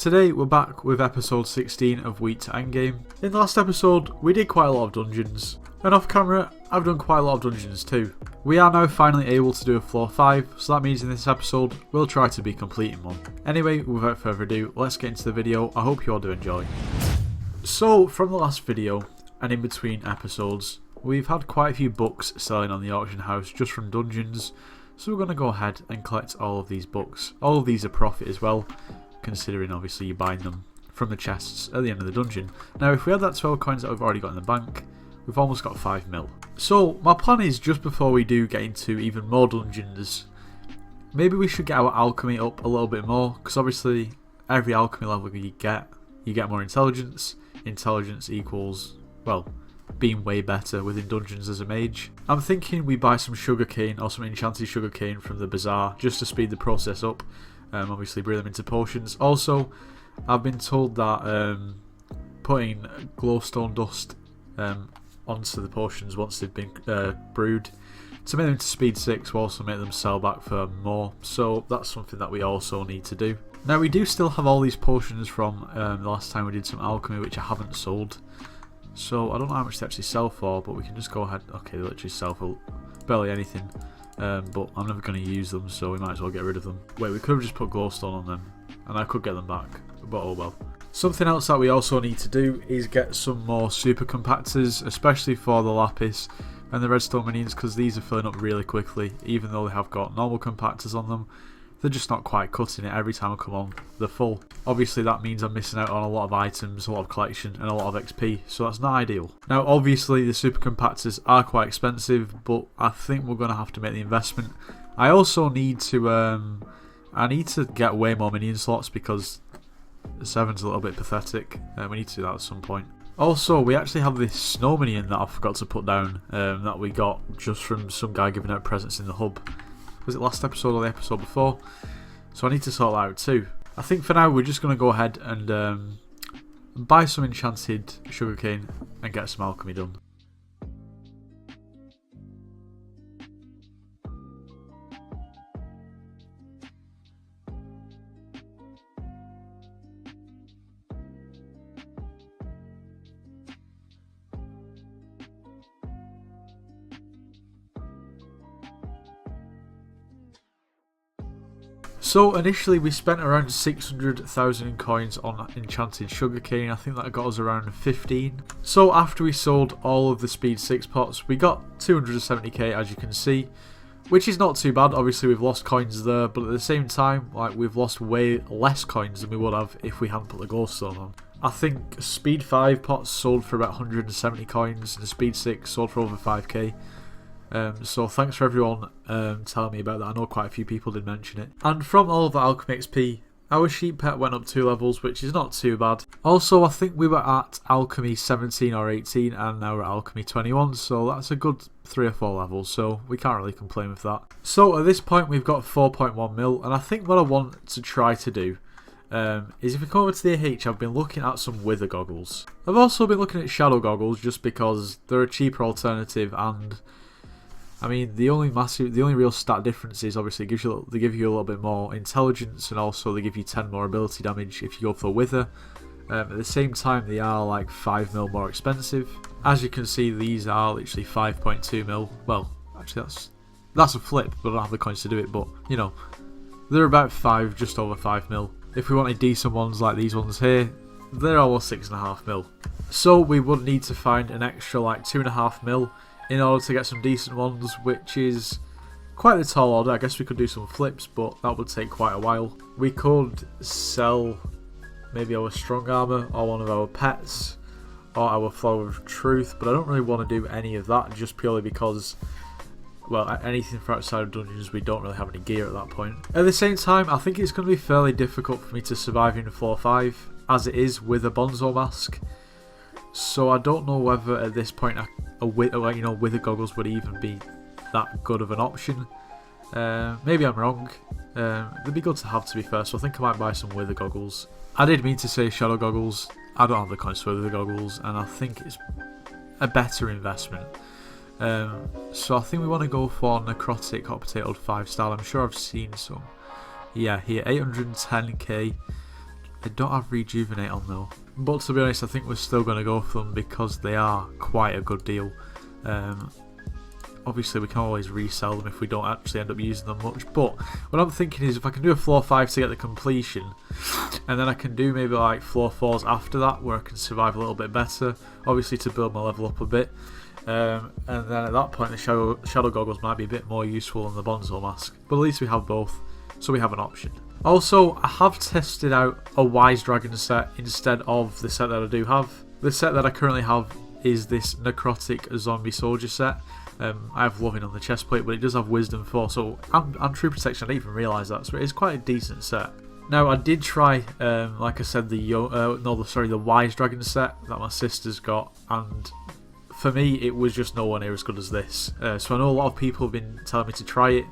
Today we're back with episode 16 of Week to Endgame. In the last episode we did quite a lot of dungeons, and off camera I've done quite a lot of dungeons too. We are now finally able to do a floor 5, so that means in this episode we'll try to be completing one. Anyway, without further ado, let's get into the video. I hope you all do enjoy. So from the last video and in between episodes, we've had quite a few books selling on the auction house just from dungeons, so we're going to go ahead and collect all of these books. All of these are profit as well, considering obviously you're buying them from the chests at the end of the dungeon. Now if we had that 12 coins that we've already got in the bank, we've almost got 5 mil. So my plan is, just before we do get into even more dungeons, maybe we should get our alchemy up a little bit more, because obviously every alchemy level you get more intelligence. Intelligence equals, well, being way better within dungeons as a mage. I'm thinking we buy some sugarcane or some enchanted sugarcane from the bazaar just to speed the process up. Obviously brew them into potions. Also, I've been told that putting glowstone dust onto the potions once they've been brewed to make them into speed 6 will also make them sell back for more, so that's something that we also need to do. Now we do still have all these potions from the last time we did some alchemy which I haven't sold, so I don't know how much they actually sell for, but we can just go ahead. Okay, they literally sell for barely anything, but I'm never going to use them, so we might as well get rid of them. Wait, we could have just put glowstone on them and I could get them back, but oh well. Something else that we also need to do is get some more super compactors, especially for the lapis and the redstone minions, because these are filling up really quickly. Even though they have got normal compactors on them, they're just not quite cutting it. Every time I come on, they're full. Obviously that means I'm missing out on a lot of items, a lot of collection and a lot of XP, so that's not ideal. Now obviously the super compactors are quite expensive, but I think we're going to have to make the investment. I also need to get way more minion slots, because 7's a little bit pathetic. We need to do that at some point. Also, we actually have this snow minion that I forgot to put down, that we got just from some guy giving out presents in the hub. Was it last episode or the episode before? So I need to sort that out too. I think for now we're just going to go ahead and buy some enchanted sugarcane and get some alchemy done. So initially we spent around 600,000 coins on enchanted sugarcane. I think that got us around 15. So after we sold all of the speed 6 pots, we got 270k, as you can see, which is not too bad. Obviously we've lost coins there, but at the same time, like, we've lost way less coins than we would have if we hadn't put the glowstone on. I think speed 5 pots sold for about 170 coins and the speed 6 sold for over 5k. So thanks for everyone telling me about that. I know quite a few people did mention it. And from all of the alchemy XP, our sheep pet went up 2 levels, which is not too bad. Also, I think we were at alchemy 17 or 18 and now we're at alchemy 21, so that's a good 3 or 4 levels, so we can't really complain with that. So at this point we've got 4.1 mil, and I think what I want to try to do is, if we come over to the AH, I've been looking at some wither goggles. I've also been looking at shadow goggles just because they're a cheaper alternative, and I mean, the only real stat difference is obviously they give you a little bit more intelligence, and also they give you 10 more ability damage if you go for wither. At the same time, they are like 5 mil more expensive. As you can see, these are literally 5.2 mil. Well, actually that's a flip, but I don't have the coins to do it. But you know, they're about just over 5 mil. If we wanted decent ones like these ones here, they're almost 6.5 mil. So we would need to find an extra like 2.5 mil. In order to get some decent ones, which is quite the tall order. I guess we could do some flips, but that would take quite a while. We could sell maybe our strong armor or one of our pets or our flower of truth, but I don't really want to do any of that, just purely because, well, anything for outside of dungeons, we don't really have any gear at that point. At the same time, I think it's going to be fairly difficult for me to survive in floor 5 as it is with a bonzo mask. So I don't know whether at this point wither goggles would even be that good of an option. Maybe I'm wrong. They'd be good to have, to be fair, so I think I might buy some wither goggles. I did mean to say shadow goggles. I don't have the coins for wither goggles, and I think it's a better investment. So I think we want to go for necrotic hot potato 5 style. I'm sure I've seen some. Yeah, here 810k. I don't have Rejuvenate on though. But to be honest, I think we're still going to go for them because they are quite a good deal. Obviously we can always resell them if we don't actually end up using them much, but what I'm thinking is if I can do a floor 5 to get the completion, and then I can do maybe like floor 4s after that where I can survive a little bit better, obviously to build my level up a bit, and then at that point the shadow goggles might be a bit more useful than the Bonzo mask, but at least we have both, so we have an option. Also, I have tested out a Wise Dragon set instead of the set that I do have. The set that I currently have is this Necrotic Zombie Soldier set. I have Loving on the chest plate, but it does have Wisdom 4, so and True Protection. I didn't even realise that, so it is quite a decent set. Now I did try, like I said, the Wise Dragon set that my sister's got, and for me it was just nowhere near as good as this. So I know a lot of people have been telling me to try it.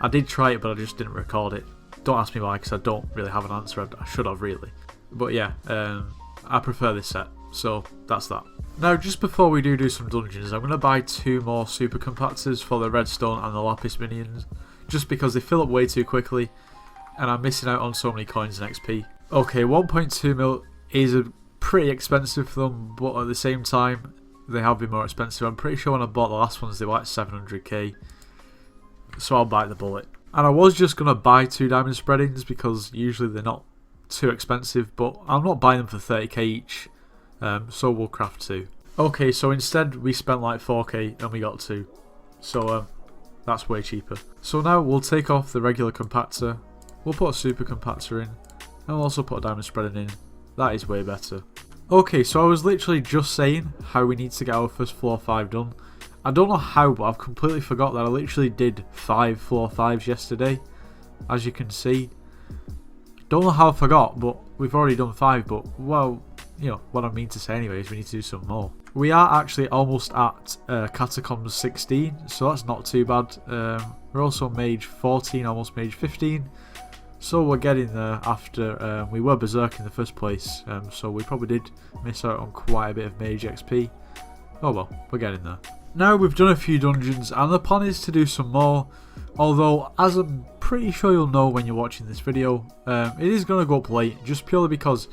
I did try it, but I just didn't record it. Don't ask me why, because I don't really have an answer. I should have really, but yeah, I prefer this set, so that's that. Now, just before we do some dungeons, I'm going to buy 2 more super compactors for the redstone and the lapis minions, just because they fill up way too quickly, and I'm missing out on so many coins and XP. Okay, 1.2 mil is pretty expensive for them, but at the same time, they have been more expensive. I'm pretty sure when I bought the last ones, they were like 700k, so I'll bite the bullet. And I was just going to buy 2 diamond spreadings, because usually they're not too expensive, but I'm not buying them for 30k each. So we'll craft 2. Okay, so instead we spent like 4k and we got 2. So that's way cheaper. So now we'll take off the regular compactor, we'll put a super compactor in, and we'll also put a diamond spreading in. That is way better. Okay, so I was literally just saying how we need to get our first floor 5 done. I don't know how, but I've completely forgot that I literally did 5 floor 5s yesterday, as you can see. Don't know how I forgot, but we've already done 5, but well, you know, what I mean to say anyway is we need to do some more. We are actually almost at Catacombs 16, so that's not too bad. We're also mage 14, almost mage 15, so we're getting there after we were Berserk in the first place, so we probably did miss out on quite a bit of mage XP. Oh well, we're getting there. Now we've done a few dungeons and the plan is to do some more, although as I'm pretty sure you'll know when you're watching this video, it is going to go up late just purely because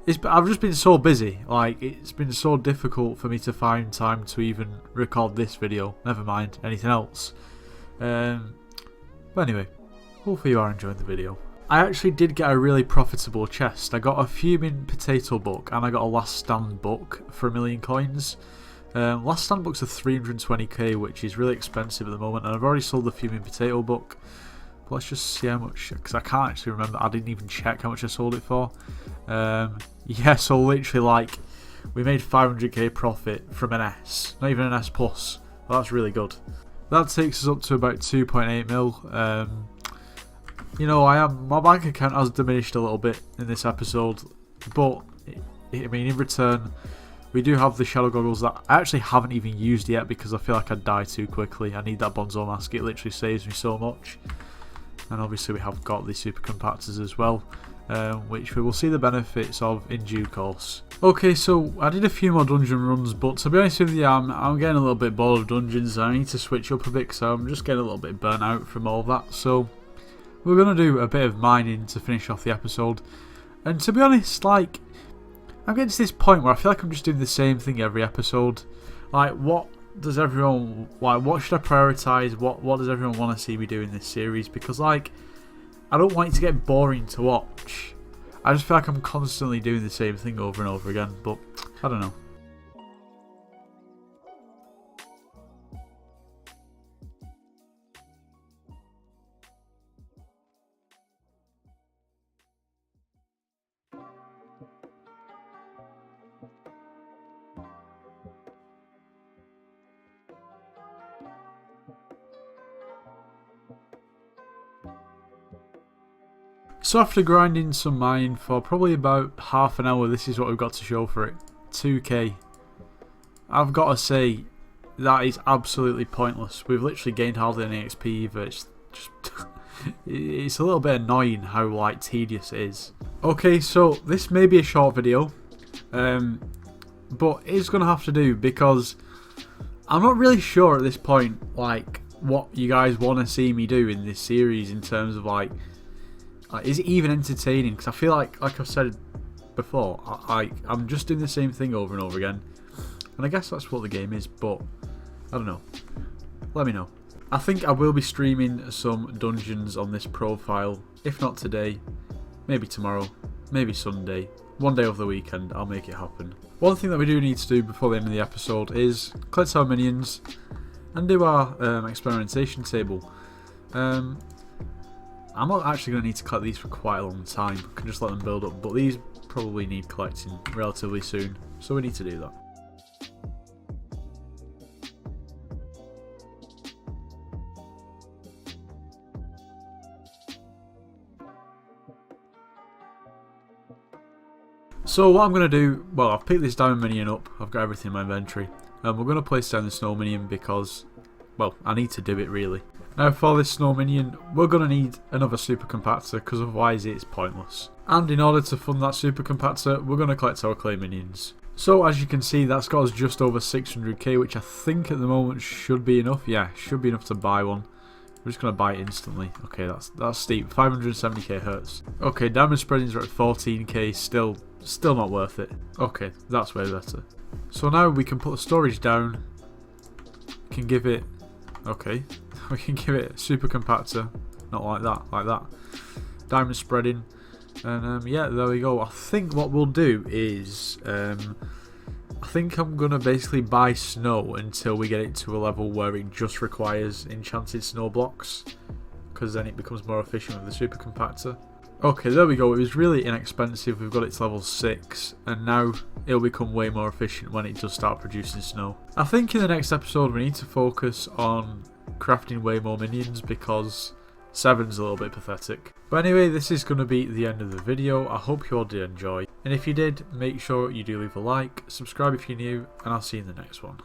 I've just been so busy. Like, it's been so difficult for me to find time to even record this video, never mind anything else. But anyway, hopefully you are enjoying the video. I actually did get a really profitable chest. I got a Fuming Potato book and I got a Last Stand book for 1,000,000 coins. Last Stand books are 320k, which is really expensive at the moment, and I've already sold the Fuming Potato book. But let's just see how much, because I can't actually remember. I didn't even check how much I sold it for. Yeah, so literally, like, we made 500k profit from an S, not even an S plus. Well, that's really good. That takes us up to about 2.8 mil. You know, my bank account has diminished a little bit in this episode, but I mean, in return, we do have the shadow goggles that I actually haven't even used yet because I feel like I'd die too quickly. I need that Bonzo mask, it literally saves me so much. And obviously we have got the super compactors as well, which we will see the benefits of in due course. Okay, so I did a few more dungeon runs, but to be honest with you, I'm getting a little bit bored of dungeons. I need to switch up a bit, so I'm just getting a little bit burnt out from all of that. So we're going to do a bit of mining to finish off the episode. And to be honest, like, I'm getting to this point where I feel like I'm just doing the same thing every episode. Like, what does everyone, like, what should I prioritise? What does everyone want to see me do in this series? Because, like, I don't want it to get boring to watch. I just feel like I'm constantly doing the same thing over and over again, but I don't know. So after grinding some mine for probably about half an hour, this is what we've got to show for it. 2k. I've got to say, that is absolutely pointless. We've literally gained hardly any XP either. It's just it's a little bit annoying how, like, tedious it is. Okay, so this may be a short video, but it's going to have to do because I'm not really sure at this point, like, what you guys want to see me do in this series in terms of, like, Like, is it even entertaining? Because I feel like I've said before, I'm just doing the same thing over and over again. And I guess that's what the game is, but I don't know. Let me know. I think I will be streaming some dungeons on this profile. If not today, maybe tomorrow, maybe Sunday. One day over the weekend, I'll make it happen. One thing that we do need to do before the end of the episode is collect our minions and do our experimentation table. I'm not actually going to need to collect these for quite a long time. I can just let them build up, but these probably need collecting relatively soon, so we need to do that. So what I'm going to do, well, I've picked this diamond minion up, I've got everything in my inventory. We're going to place down the snow minion because, well, I need to do it really. Now for this snow minion, we're going to need another super compactor because otherwise it's pointless. And in order to fund that super compactor, we're going to collect our clay minions. So as you can see, that's got us just over 600k, which I think at the moment should be enough. Yeah, should be enough to buy one. We're just going to buy it instantly. Okay, that's steep. 570k hertz. Okay, diamond spreadings are at 14k, still not worth it. Okay, that's way better. So now we can put the storage down. We can give it, okay, we can give it a super compactor. Not like that, like that. Diamond spreading. And yeah, there we go. I think what we'll do is, I think I'm going to basically buy snow until we get it to a level where it just requires enchanted snow blocks, because then it becomes more efficient with the super compactor. Okay, there we go. It was really inexpensive. We've got it to level 6, and now it'll become way more efficient when it does start producing snow. I think in the next episode we need to focus on crafting way more minions because 7's a little bit pathetic. But anyway, this is going to be the end of the video. I hope you all did enjoy. And if you did, make sure you do leave a like, subscribe if you're new, and I'll see you in the next one.